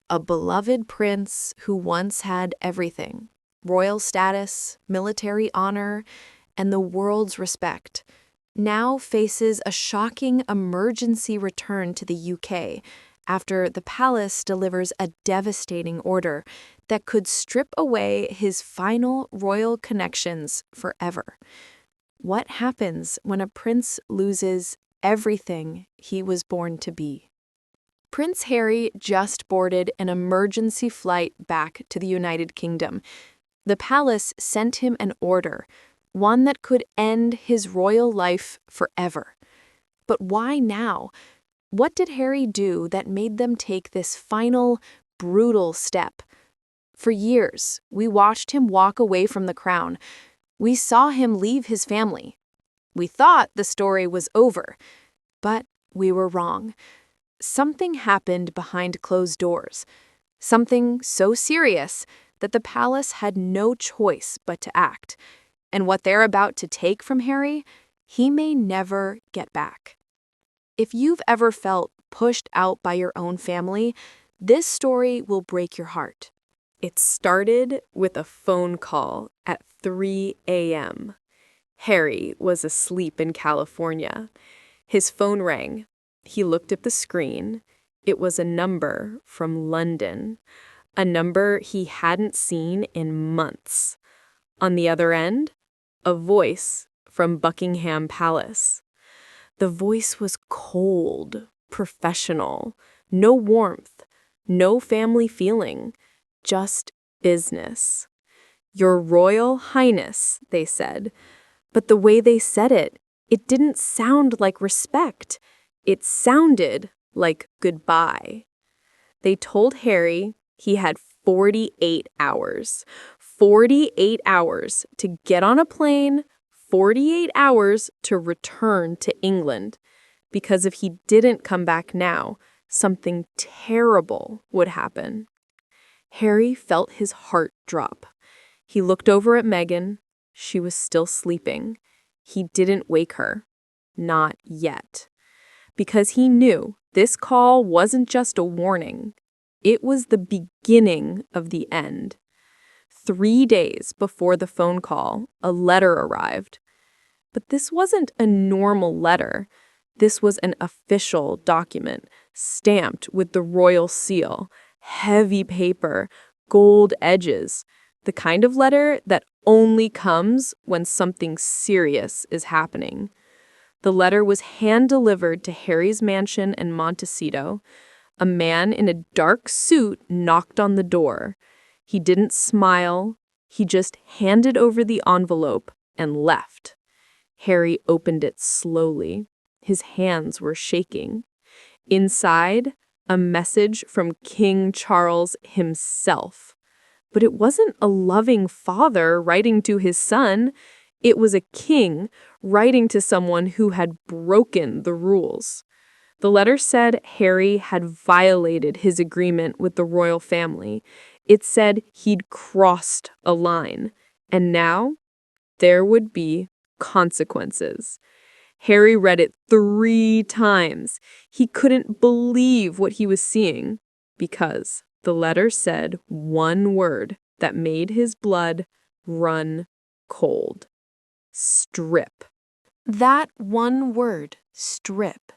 A beloved prince who once had everything: royal status, military honor, and the world's respect, now faces a shocking emergency return to the UK after the palace delivers a devastating order that could strip away his final royal connections forever. What happens when a prince loses everything he was born to be? Prince Harry just boarded an emergency flight back to the United Kingdom. The palace sent him an order, one that could end his royal life forever. But why now? What did Harry do that made them take this final, brutal step? For years, we watched him walk away from the crown. We saw him leave his family. We thought the story was over, but we were wrong. Something happened behind closed doors, something so serious that the palace had no choice but to act. And what they're about to take from Harry, he may never get back. If you've ever felt pushed out by your own family, this story will break your heart. It started with a phone call at 3 a.m. Harry was asleep in California. His phone rang. He looked at the screen. It was a number from London, a number he hadn't seen in months. On the other end, a voice from Buckingham Palace. The voice was cold, professional, no warmth, no family feeling, just business. "Your Royal Highness," they said. But the way they said it didn't sound like respect. It sounded like goodbye. They told Harry he had 48 hours. 48 hours to get on a plane, 48 hours to return to England. Because if he didn't come back now, something terrible would happen. Harry felt his heart drop. He looked over at Meghan. She was still sleeping. He didn't wake her. Not yet. Because he knew this call wasn't just a warning. It was the beginning of the end. 3 days before the phone call, a letter arrived. But this wasn't a normal letter. This was an official document, stamped with the royal seal, heavy paper, gold edges, the kind of letter that only comes when something serious is happening. The letter was hand-delivered to Harry's mansion in Montecito. A man in a dark suit knocked on the door. He didn't smile. He just handed over the envelope and left. Harry opened it slowly. His hands were shaking. Inside, a message from King Charles himself. But it wasn't a loving father writing to his son. It was a king writing to someone who had broken the rules. The letter said Harry had violated his agreement with the royal family. It said he'd crossed a line, and now there would be consequences. Harry read it 3 times. He couldn't believe what he was seeing because the letter said one word that made his blood run cold. Strip. That one word, strip,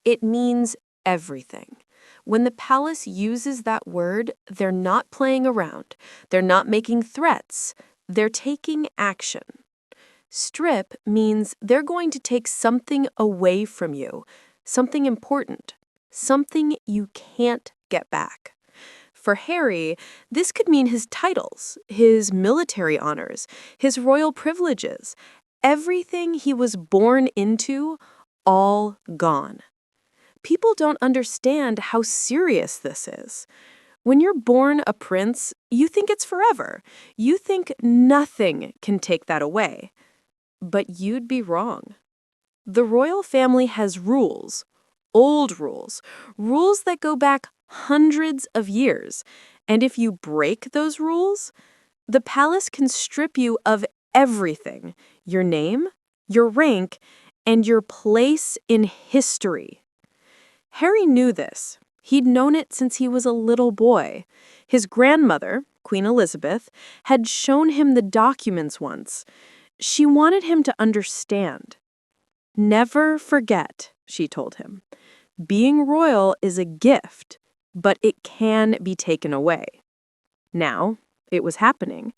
it means everything. When the palace uses that word, they're not playing around. They're not making threats. They're taking action. Strip means they're going to take something away from you, something important, something you can't get back. For Harry, this could mean his titles, his military honors, his royal privileges, everything he was born into, all gone. People don't understand how serious this is. When you're born a prince, you think it's forever. You think nothing can take that away. But you'd be wrong. The royal family has rules, old rules, rules that go back hundreds of years. And if you break those rules, the palace can strip you of everything: your name, your rank, and your place in history. Harry knew this. He'd known it since he was a little boy. His grandmother, Queen Elizabeth, had shown him the documents once. She wanted him to understand. "Never forget," she told him. "Being royal is a gift, but it can be taken away." Now, it was happening.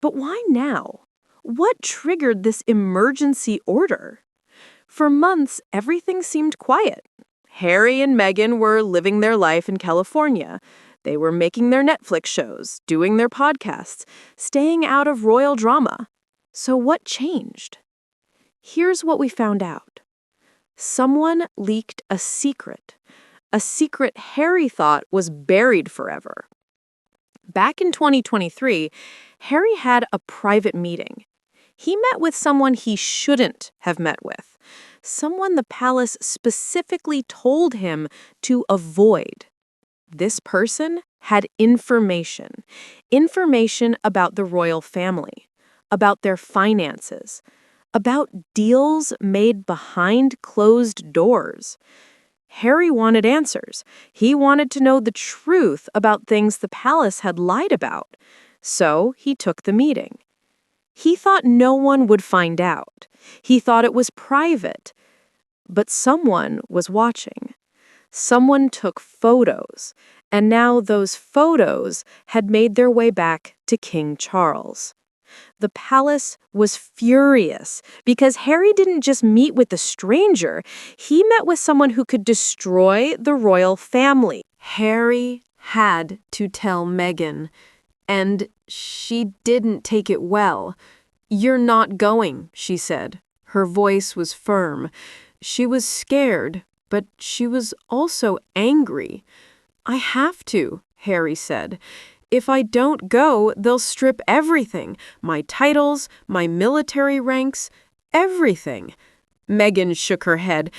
But why now? What triggered this emergency order? For months, everything seemed quiet. Harry and Meghan were living their life in California. They were making their Netflix shows, doing their podcasts, staying out of royal drama. So what changed? Here's what we found out. Someone leaked a secret Harry thought was buried forever. Back in 2023, Harry had a private meeting. He met with someone he shouldn't have met with, someone the palace specifically told him to avoid. This person had information about the royal family, about their finances, about deals made behind closed doors. Harry wanted answers. He wanted to know the truth about things the palace had lied about. So he took the meeting. He thought no one would find out. He thought it was private. But someone was watching. Someone took photos, and now those photos had made their way back to King Charles. The palace was furious because Harry didn't just meet with a stranger, he met with someone who could destroy the royal family. Harry had to tell Meghan, and she didn't take it well. "You're not going," she said. Her voice was firm. She was scared, but she was also angry. "I have to," Harry said. "If I don't go, they'll strip everything. My titles, my military ranks, everything." Meghan shook her head.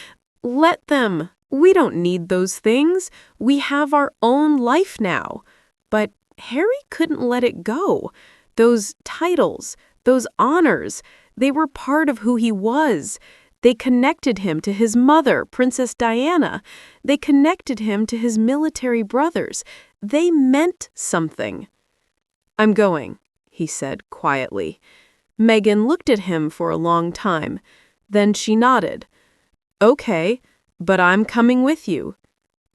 "Let them. We don't need those things. We have our own life now." But Harry couldn't let it go. Those titles, those honors, they were part of who he was. They connected him to his mother, Princess Diana. They connected him to his military brothers. They meant something. "I'm going," he said quietly. Meghan looked at him for a long time. Then she nodded. "Okay, but I'm coming with you."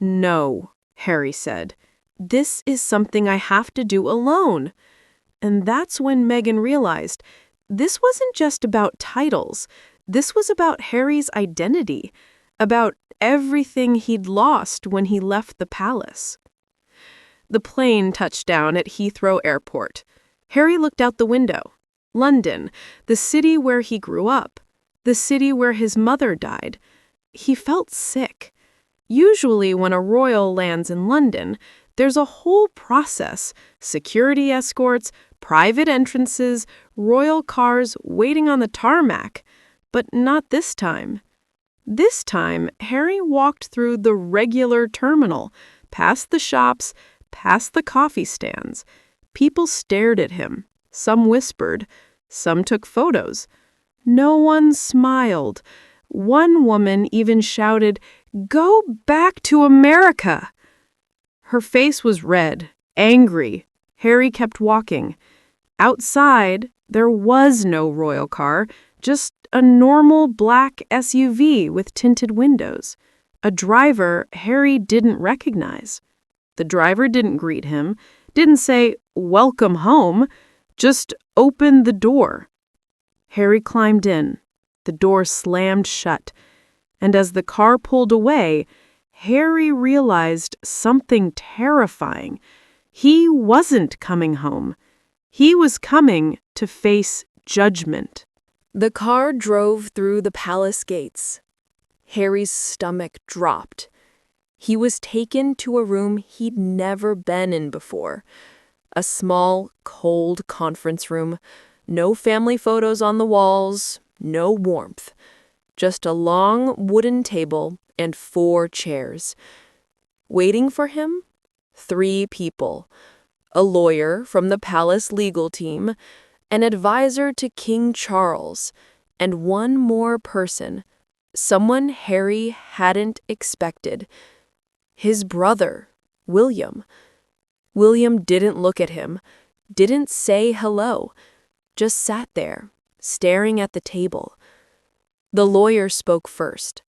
"No," Harry said. "This is something I have to do alone." And that's when Meghan realized this wasn't just about titles. This was about Harry's identity, about everything he'd lost when he left the palace. The plane touched down at Heathrow Airport. Harry looked out the window. London, the city where he grew up, the city where his mother died. He felt sick. Usually when a royal lands in London, there's a whole process: security escorts, private entrances, royal cars waiting on the tarmac. But not this time. This time, Harry walked through the regular terminal, past the shops, past the coffee stands. People stared at him. Some whispered. Some took photos. No one smiled. One woman even shouted, "Go back to America!" Her face was red, angry. Harry kept walking. Outside, there was no royal car, just a normal black SUV with tinted windows. A driver Harry didn't recognize. The driver didn't greet him, didn't say, "Welcome home," just opened the door. Harry climbed in. The door slammed shut. And as the car pulled away, Harry realized something terrifying. He wasn't coming home. He was coming to face judgment. The car drove through the palace gates. Harry's stomach dropped. He was taken to a room he'd never been in before. A small, cold conference room. No family photos on the walls, no warmth. Just a long wooden table and 4 chairs. Waiting for him, 3 people. A lawyer from the palace legal team, an advisor to King Charles, and one more person, someone Harry hadn't expected. His brother, William. William didn't look at him, didn't say hello, just sat there, staring at the table. The lawyer spoke first.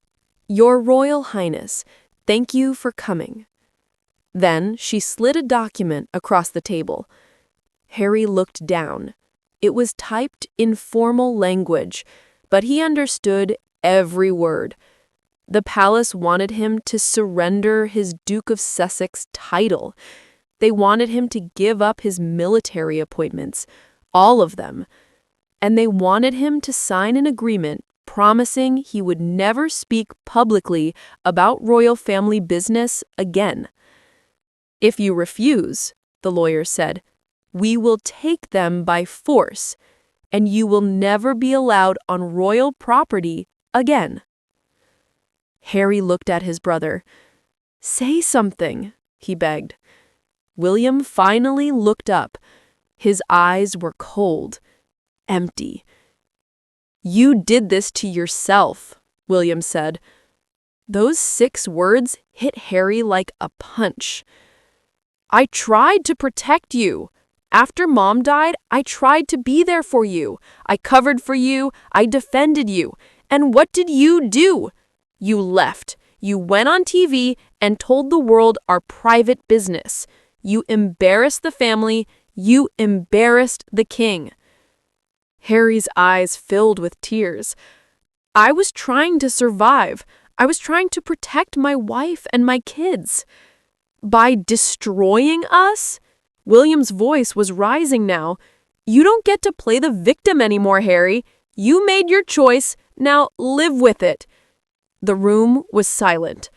"Your Royal Highness, thank you for coming." Then she slid a document across the table. Harry looked down. It was typed in formal language, but he understood every word. The palace wanted him to surrender his Duke of Sussex title. They wanted him to give up his military appointments, all of them. And they wanted him to sign an agreement promising he would never speak publicly about royal family business again. "If you refuse," the lawyer said, "we will take them by force, and you will never be allowed on royal property again." Harry looked at his brother. "Say something," he begged. William finally looked up. His eyes were cold, empty. "You did this to yourself," William said. Those 6 words hit Harry like a punch. "I tried to protect you. After Mom died, I tried to be there for you. I covered for you. I defended you. And what did you do? You left. You went on TV and told the world our private business. You embarrassed the family. You embarrassed the king." Harry's eyes filled with tears. "I was trying to survive. I was trying to protect my wife and my kids. By destroying us?" William's voice was rising now. "You don't get to play the victim anymore, Harry. You made your choice. Now live with it." The room was silent.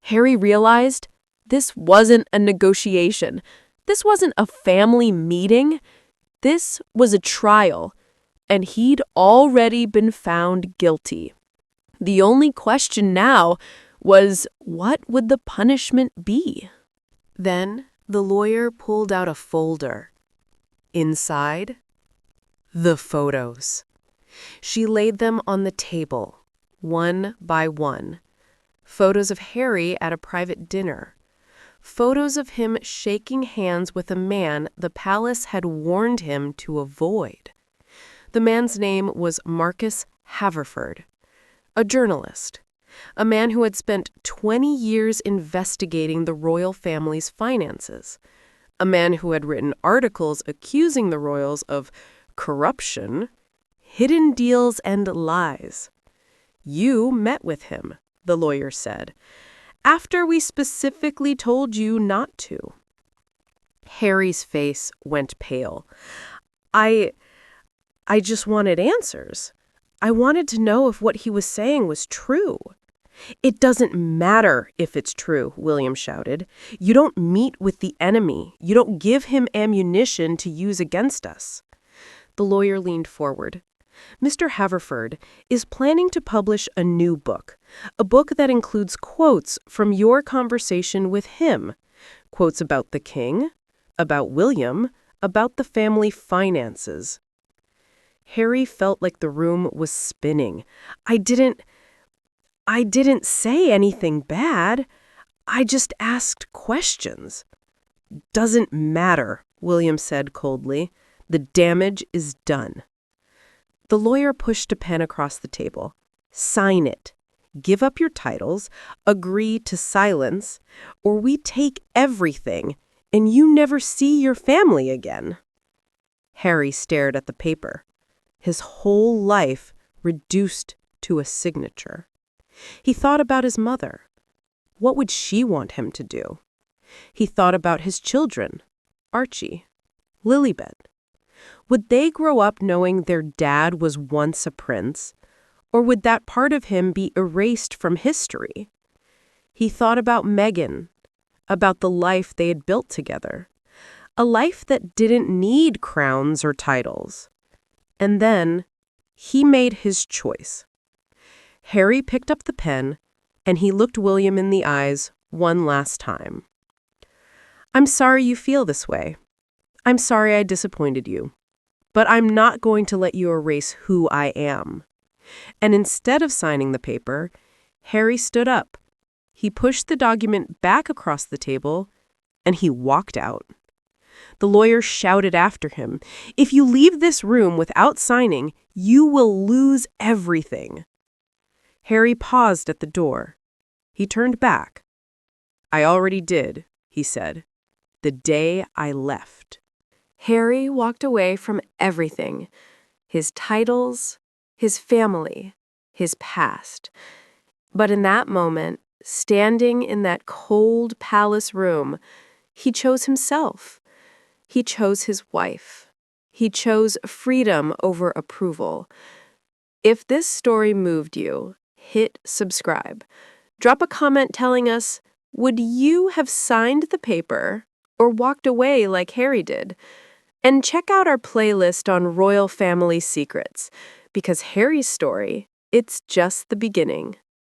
Harry realized this wasn't a negotiation. This wasn't a family meeting. This was a trial, and he'd already been found guilty. The only question now was, what would the punishment be? Then the lawyer pulled out a folder. Inside, the photos. She laid them on the table, one by one. Photos of Harry at a private dinner. Photos of him shaking hands with a man the palace had warned him to avoid. The man's name was Marcus Haverford, a journalist, a man who had spent 20 years investigating the royal family's finances, a man who had written articles accusing the royals of corruption, hidden deals, and lies. "You met with him," the lawyer said, "after we specifically told you not to." Harry's face went pale. I just wanted answers. I wanted to know if what he was saying was true." "It doesn't matter if it's true," William shouted. "You don't meet with the enemy. You don't give him ammunition to use against us." The lawyer leaned forward. "Mr. Haverford is planning to publish a new book, a book that includes quotes from your conversation with him, quotes about the king, about William, about the family finances." Harry felt like the room was spinning. I didn't say anything bad. I just asked questions." "Doesn't matter," William said coldly. "The damage is done." The lawyer pushed a pen across the table. "Sign it. Give up your titles, agree to silence, or we take everything and you never see your family again." Harry stared at the paper. His whole life reduced to a signature. He thought about his mother. What would she want him to do? He thought about his children, Archie, Lilibet. Would they grow up knowing their dad was once a prince, or would that part of him be erased from history? He thought about Meghan, about the life they had built together, a life that didn't need crowns or titles. And then he made his choice. Harry picked up the pen, and he looked William in the eyes one last time. "I'm sorry you feel this way. I'm sorry I disappointed you. But I'm not going to let you erase who I am." And instead of signing the paper, Harry stood up. He pushed the document back across the table, and he walked out. The lawyer shouted after him, "If you leave this room without signing, you will lose everything." Harry paused at the door. He turned back. "I already did," he said, "the day I left." Harry walked away from everything: his titles, his family, his past. But in that moment, standing in that cold palace room, he chose himself. He chose his wife. He chose freedom over approval. If this story moved you, hit subscribe. Drop a comment telling us, would you have signed the paper or walked away like Harry did? And check out our playlist on royal family secrets, because Harry's story, it's just the beginning.